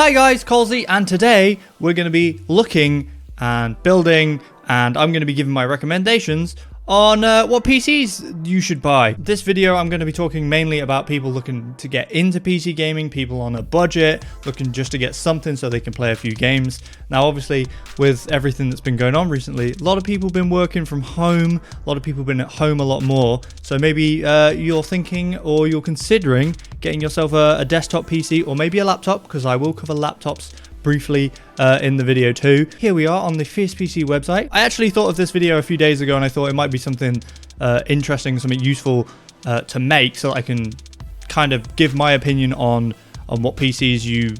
Hi guys, Colesy, and today we're going to be looking and building, and I'm going to be giving my recommendations on what PCs you should buy. This video I'm going to be talking mainly about people looking to get into PC gaming, people on a budget, looking just to get something so they can play a few games. Now obviously with everything that's been going on recently, a lot of people have been working from home, a lot of people have been at home a lot more, so maybe you're thinking or you're considering getting yourself a desktop PC or maybe a laptop, because I will cover laptops briefly in the video too. Here we are on the Fierce PC website. I actually thought of this video a few days ago and I thought it might be something interesting, something useful to make, so that I can kind of give my opinion on what PCs you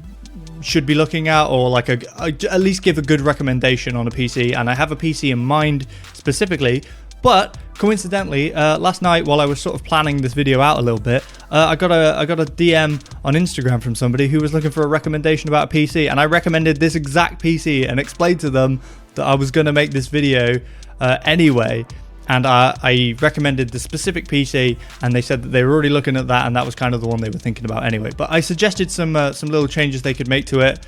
should be looking at, or like at least give a good recommendation on a PC. And I have a PC in mind specifically, but coincidentally, last night while I was sort of planning this video out a little bit, I got a DM on Instagram from somebody who was looking for a recommendation about a PC, and I recommended this exact PC and explained to them that I was going to make this video anyway. And I recommended the specific PC, and they said that they were already looking at that, and that was kind of the one they were thinking about anyway. But I suggested some little changes they could make to it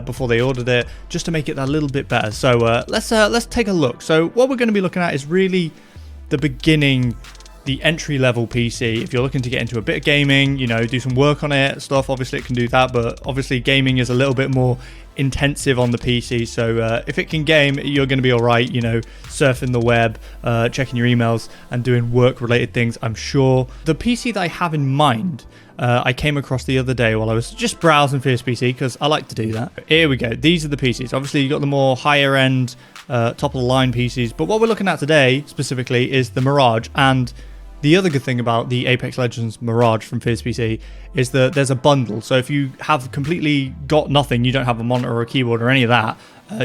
before they ordered it, just to make it a little bit better. So let's take a look. So what we're going to be looking at is really the beginning, the entry-level PC. If you're looking to get into a bit of gaming, you know, do some work on it, stuff, obviously it can do that, but obviously gaming is a little bit more intensive on the PC, so if it can game, you're going to be alright, you know, surfing the web, checking your emails and doing work-related things, I'm sure. The PC that I have in mind, I came across the other day while I was just browsing Fierce PC, because I like to do that. Here we go, these are the PCs. Obviously you got the more higher end, top of the line PCs, but what we're looking at today specifically is the Mirage. And the other good thing about the Apex Legends Mirage from Fierce PC is that there's a bundle. So if you have completely got nothing, you don't have a monitor or a keyboard or any of that,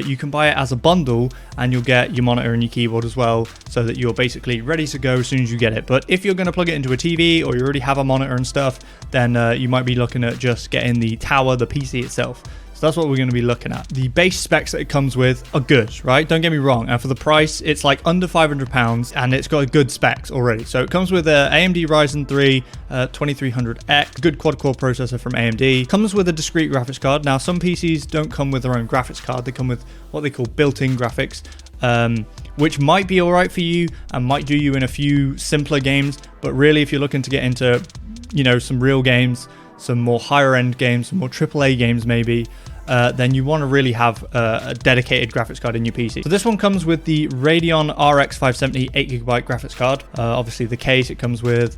you can buy it as a bundle and you'll get your monitor and your keyboard as well, so that you're basically ready to go as soon as you get it. But if you're going to plug it into a TV, or you already have a monitor and stuff, then you might be looking at just getting the tower, the PC itself. So that's what we're going to be looking at. The base specs that it comes with are good, right? Don't get me wrong. And for the price, it's like under £500, and it's got good specs already. So it comes with a AMD Ryzen 3 2300X, good quad-core processor from AMD. Comes with a discrete graphics card. Now, some PCs don't come with their own graphics card. They come with what they call built-in graphics, which might be all right for you and might do you in a few simpler games. But really, if you're looking to get into, you know, some real games, some more higher end games, some more AAA games maybe, then you want to really have a dedicated graphics card in your PC. So this one comes with the Radeon RX 570 8GB graphics card. Obviously the case it comes with,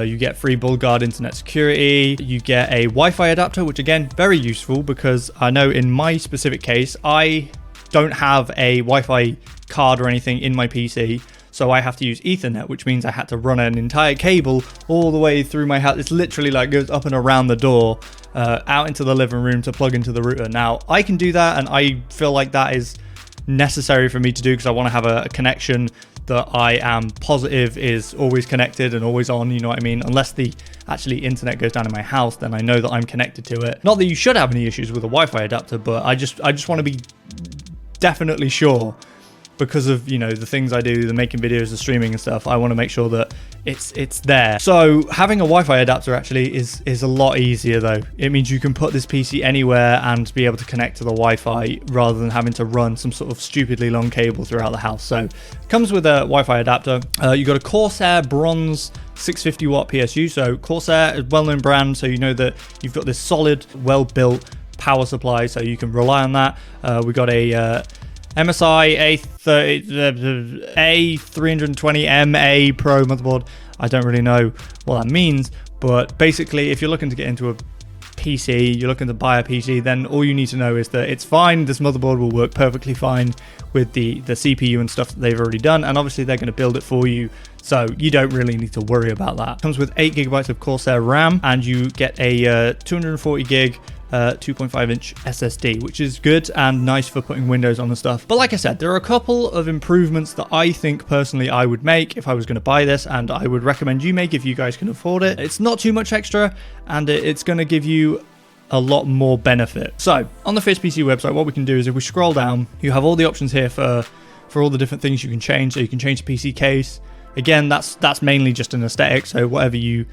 you get free BUDDAH internet security, you get a Wi-Fi adapter, which again, very useful, because I know in my specific case, I don't have a Wi-Fi card or anything in my PC. So I have to use Ethernet, which means I had to run an entire cable all the way through my house. It's literally like goes up and around the door, out into the living room to plug into the router. Now, I can do that, and I feel like that is necessary for me to do, because I want to have a connection that I am positive is always connected and always on, you know what I mean? Unless the actually internet goes down in my house, then I know that I'm connected to it. Not that you should have any issues with a Wi-Fi adapter, but I just want to be definitely sure, because of, you know, the things I do, the making videos, the streaming and stuff. I want to make sure that it's there. So having a Wi-Fi adapter actually is a lot easier though. It means you can put this PC anywhere and be able to connect to the Wi-Fi rather than having to run some sort of stupidly long cable throughout the house. So it comes with a Wi-Fi adapter. You got a Corsair Bronze 650 watt PSU. So Corsair is a well-known brand, so you know that you've got this solid, well-built power supply, so you can rely on that. We got a MSI A320MA Pro motherboard. I don't really know what that means, but basically if you're looking to get into a PC, you're looking to buy a PC, then all you need to know is that it's fine. This motherboard will work perfectly fine with the CPU and stuff that they've already done, and obviously they're going to build it for you, so you don't really need to worry about that. It comes with 8GB of Corsair RAM, and you get a 240 gig 2.5-inch SSD, which is good and nice for putting Windows on and stuff. But like I said, there are a couple of improvements that I think personally I would make if I was going to buy this, and I would recommend you make if you guys can afford it. It's not too much extra, and it's going to give you a lot more benefit. So on the Fierce PC website, what we can do is if we scroll down, you have all the options here for all the different things you can change. So you can change the PC case. Again, that's mainly just an aesthetic, so whatever you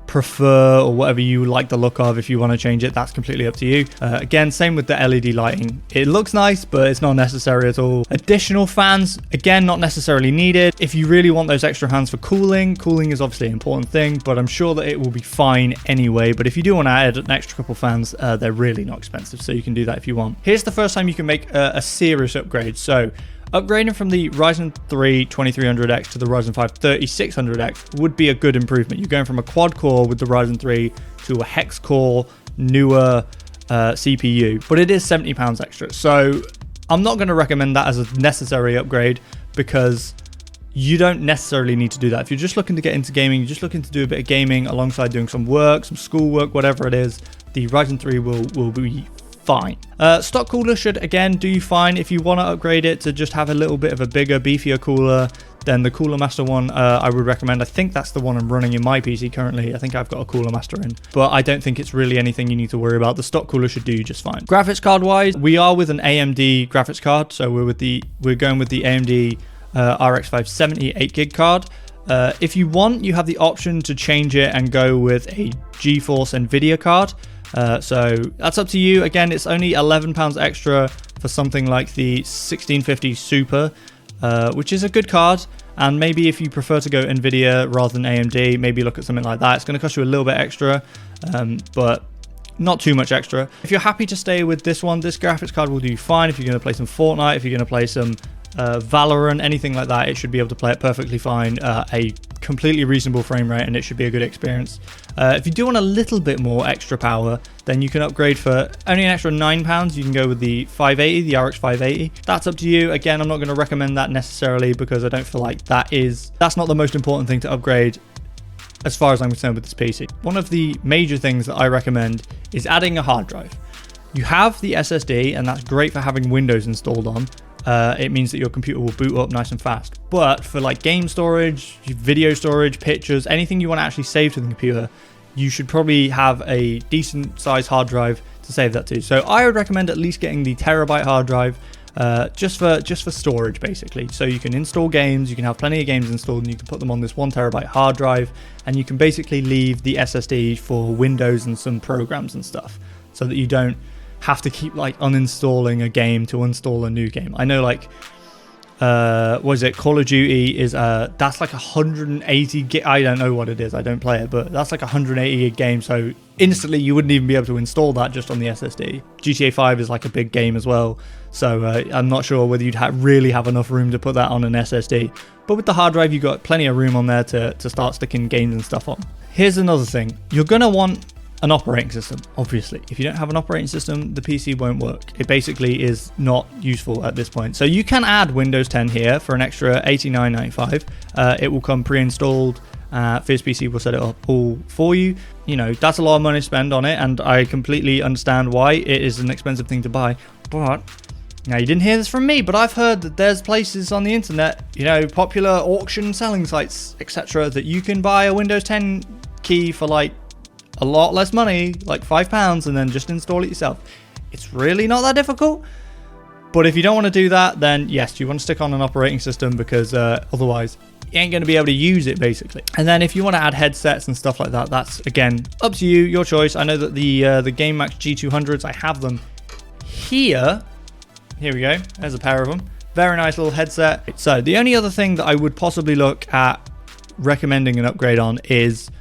prefer or whatever you like the look of. If you want to change it, that's completely up to you. Again, same with the LED lighting. It looks nice, but it's not necessary at all. Additional fans, again, not necessarily needed. If you really want those extra fans for cooling is obviously an important thing, but I'm sure that it will be fine anyway. But if you do want to add an extra couple fans, they're really not expensive, so you can do that if you want. Here's the first time you can make a serious upgrade. So upgrading from the Ryzen 3 2300X to the Ryzen 5 3600X would be a good improvement. You're going from a quad core with the Ryzen 3 to a hex core, newer CPU, but it is £70 extra. So I'm not going to recommend that as a necessary upgrade, because you don't necessarily need to do that. If you're just looking to get into gaming, you're just looking to do a bit of gaming alongside doing some work, some schoolwork, whatever it is, the Ryzen 3 will be fine. Stock cooler should again do you fine. If you want to upgrade it to just have a little bit of a bigger, beefier cooler, then the Cooler Master one I would recommend. I think that's the one I'm running in my PC currently. I think I've got a Cooler Master in, but I don't think it's really anything you need to worry about. The stock cooler should do you just fine. Graphics card wise, we are with an AMD graphics card, so we're going with the AMD RX 570 8GB card. If you want, you have the option to change it and go with a GeForce NVIDIA card. So that's up to you. Again, it's only £11 extra for something like the 1650 Super, which is a good card. And maybe if you prefer to go NVIDIA rather than AMD, maybe look at something like that. It's going to cost you a little bit extra, but not too much extra. If you're happy to stay with this one, this graphics card will do you fine. If you're going to play some Fortnite, if you're going to play some Valorant, anything like that, it should be able to play it perfectly fine. A completely reasonable frame rate, and it should be a good experience. If you do want a little bit more extra power, then you can upgrade for only an extra £9. You can go with the 580, the RX 580. That's up to you. Again, I'm not going to recommend that necessarily, because I don't feel like that's not the most important thing to upgrade as far as I'm concerned with this PC. One of the major things that I recommend is adding a hard drive. You have the SSD, and that's great for having Windows installed on. It means that your computer will boot up nice and fast. But for like game storage, video storage, pictures, anything you want to actually save to the computer, you should probably have a decent size hard drive to save that to. So I would recommend at least getting the terabyte hard drive, just for storage basically. So you can install games, you can have plenty of games installed, and you can put them on this 1 terabyte hard drive, and you can basically leave the SSD for Windows and some programs and stuff, so that you don't have to keep like uninstalling a game to install a new game. I know, like Call of Duty is that's like 180 gig. I don't know what it is, I don't play it, but that's like 180 gig game, so instantly you wouldn't even be able to install that just on the SSD. GTA 5 is like a big game as well, so I'm not sure whether you'd really have enough room to put that on an SSD, but with the hard drive you've got plenty of room on there to start sticking games and stuff on. Here's another thing, you're gonna want an operating system. Obviously, if you don't have an operating system, the PC won't work. It basically is not useful at this point. So you can add Windows 10 here for an extra $89.95. It will come pre-installed. FizzPC will set it up all for you. You know, that's a lot of money to spend on it, and I completely understand why it is an expensive thing to buy. But now, you didn't hear this from me, but I've heard that there's places on the internet, you know, popular auction selling sites, etc., that you can buy a Windows 10 key for like a lot less money, like £5, and then just install it yourself. It's really not that difficult. But if you don't want to do that, then yes, you want to stick on an operating system, because otherwise you ain't going to be able to use it basically. And then if you want to add headsets and stuff like that, that's again up to you, your choice. I know that the GameMax G200s, I have them here. Here we go. There's a pair of them. Very nice little headset. So the only other thing that I would possibly look at recommending an upgrade on is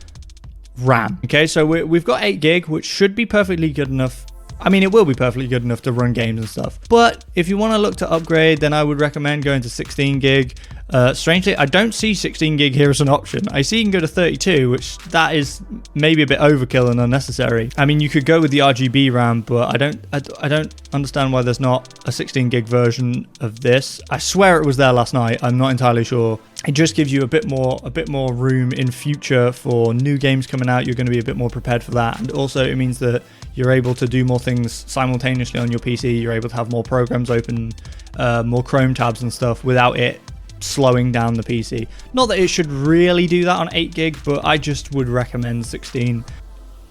RAM. Okay, so we've got 8 gig, which should be perfectly good enough. I mean, it will be perfectly good enough to run games and stuff. But if you want to look to upgrade, then I would recommend going to 16 gig. Strangely, I don't see 16 gig here as an option. I see you can go to 32, which that is maybe a bit overkill and unnecessary. I mean, you could go with the RGB RAM, but I don't understand why there's not a 16 gig version of this. I swear it was there last night. I'm not entirely sure. It just gives you a bit more room in future for new games coming out. You're going to be a bit more prepared for that, and also it means that you're able to do more things simultaneously on your PC. You're able to have more programs open, more Chrome tabs and stuff without it slowing down the PC. Not that it should really do that on 8 gig, but I just would recommend 16.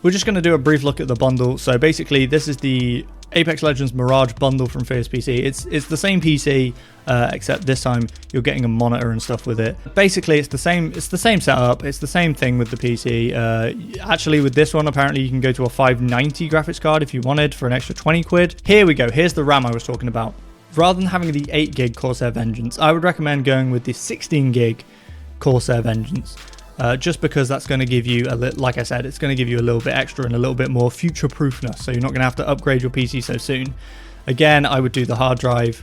We're just going to do a brief look at the bundle. So basically, this is the Apex Legends Mirage bundle from Fierce PC. It's the same PC, except this time you're getting a monitor and stuff with it. Basically, it's the same setup. It's the same thing with the PC. Actually, with this one, apparently you can go to a 590 graphics card if you wanted for an extra 20 quid. Here we go. Here's the RAM I was talking about. Rather than having the 8 gig Corsair Vengeance, I would recommend going with the 16 gig Corsair Vengeance. Just because that's going to give you like I said, it's going to give you a little bit extra and a little bit more future proofness, so you're not going to have to upgrade your PC so soon. Again, I would do the hard drive,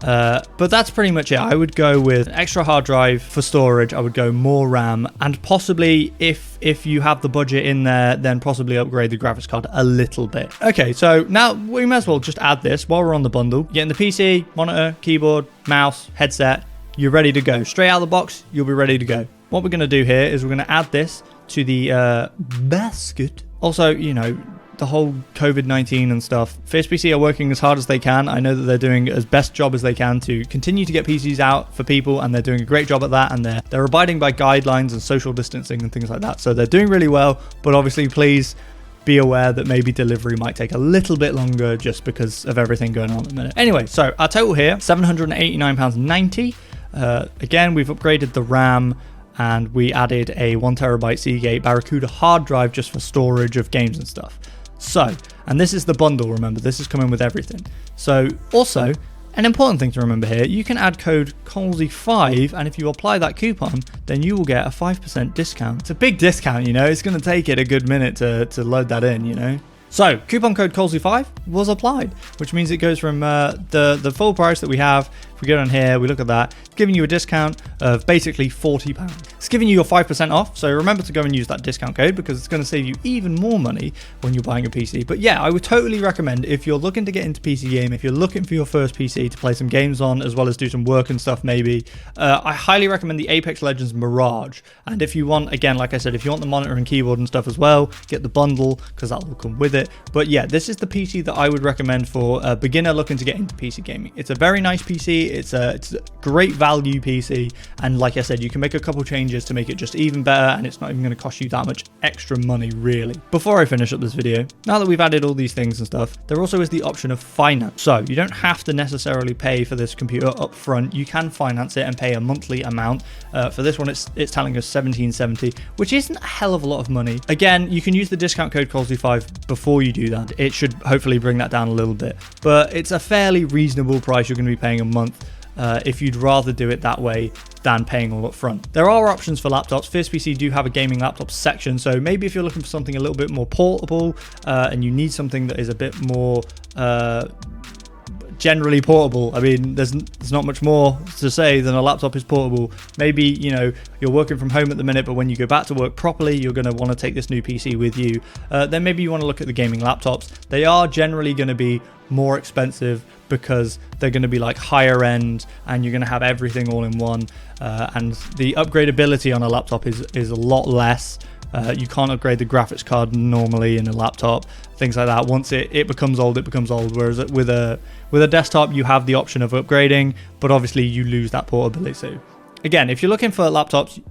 but that's pretty much it. I would go with extra hard drive for storage. I would go more RAM, and possibly if you have the budget in there, then possibly upgrade the graphics card a little bit. Okay, so now we might as well just add this while we're on the bundle. Getting the PC, monitor, keyboard, mouse, headset, you're ready to go. Straight out of the box, you'll be ready to go. What we're going to do here is we're going to add this to the basket. Also, you know, the whole COVID-19 and stuff. Fierce PC are working as hard as they can. I know that they're doing as best job as they can to continue to get PCs out for people, and they're doing a great job at that, and they're abiding by guidelines and social distancing and things like that. So they're doing really well, but obviously please be aware that maybe delivery might take a little bit longer just because of everything going on at the minute. Anyway, so our total here, £789.90. Again, we've upgraded the RAM, and we added a 1TB Seagate Barracuda hard drive just for storage of games and stuff. So, and this is the bundle, remember, this is coming with everything. So, also, an important thing to remember here, you can add code Colesy5, and if you apply that coupon, then you will get a 5% discount. It's a big discount, you know, it's going to take it a good minute to load that in, you know. So, coupon code Colesy5 was applied, which means it goes from the full price that we have. If we go down here, we look at that, it's giving you a discount of basically £40. It's giving you your 5% off, so remember to go and use that discount code because it's going to save you even more money when you're buying a PC. But yeah, I would totally recommend, if you're looking to get into PC game, if you're looking for your first PC to play some games on, as well as do some work and stuff maybe, I highly recommend the Apex Legends Mirage. And if you want, again, like I said, if you want the monitor and keyboard and stuff as well, get the bundle because that will come with it. But yeah, this is the PC that I would recommend for a beginner looking to get into PC gaming. It's a very nice PC, it's a great value PC, and like I said, you can make a couple changes to make it just even better, and it's not even going to cost you that much extra money really. Before I finish up this video, now that we've added all these things and stuff, there also is the option of finance. So you don't have to necessarily pay for this computer up front. You can finance it and pay a monthly amount. For this one, it's telling us $17.70, which isn't a hell of a lot of money. Again, you can use the discount code Colesy5 before you do that. It should hopefully bring that down a little bit, but it's a fairly reasonable price you're going to be paying a month if you'd rather do it that way than paying all up front. There are options for laptops. Fierce PC do have a gaming laptop section, so maybe if you're looking for something a little bit more portable and you need something that is a bit more generally portable. I mean, there's not much more to say than a laptop is portable. Maybe, you know, you're working from home at the minute, but when you go back to work properly, you're going to want to take this new PC with you. Then maybe you want to look at the gaming laptops. They are generally going to be more expensive because they're going to be like higher end, and you're going to have everything all in one. And the upgradability on a laptop is a lot less. You can't upgrade the graphics card normally in a laptop, things like that. Once it becomes old, it becomes old. Whereas with a desktop, you have the option of upgrading, but obviously you lose that portability. So again, if you're looking for laptops,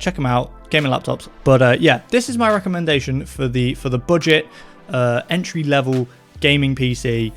check them out, gaming laptops. But yeah, this is my recommendation for the budget entry level gaming PC.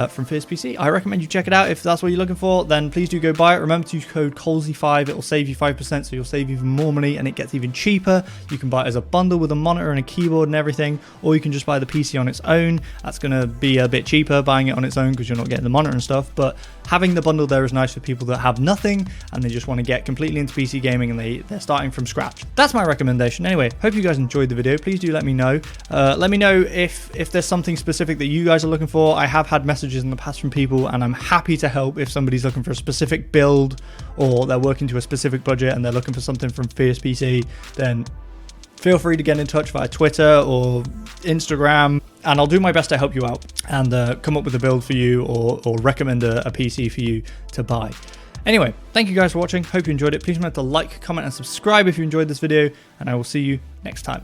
From Fierce PC. I recommend you check it out. If that's what you're looking for, then please do go buy it. Remember to use code Colesy5. It will save you 5%, so you'll save even more money, and it gets even cheaper. You can buy it as a bundle with a monitor and a keyboard and everything, or you can just buy the PC on its own. That's going to be a bit cheaper buying it on its own because you're not getting the monitor and stuff, but having the bundle there is nice for people that have nothing and they just want to get completely into PC gaming and they're starting from scratch. That's my recommendation. Anyway, hope you guys enjoyed the video. Please do let me know. Let me know if there's something specific that you guys are looking for. I have had messages in the past from people, and I'm happy to help if somebody's looking for a specific build or they're working to a specific budget and they're looking for something from Fierce PC. Then feel free to get in touch via Twitter or Instagram, and I'll do my best to help you out and come up with a build for you or recommend a PC for you to buy. Anyway, thank you guys for watching. Hope you enjoyed it. Please remember to like, comment, and subscribe if you enjoyed this video, and I will see you next time.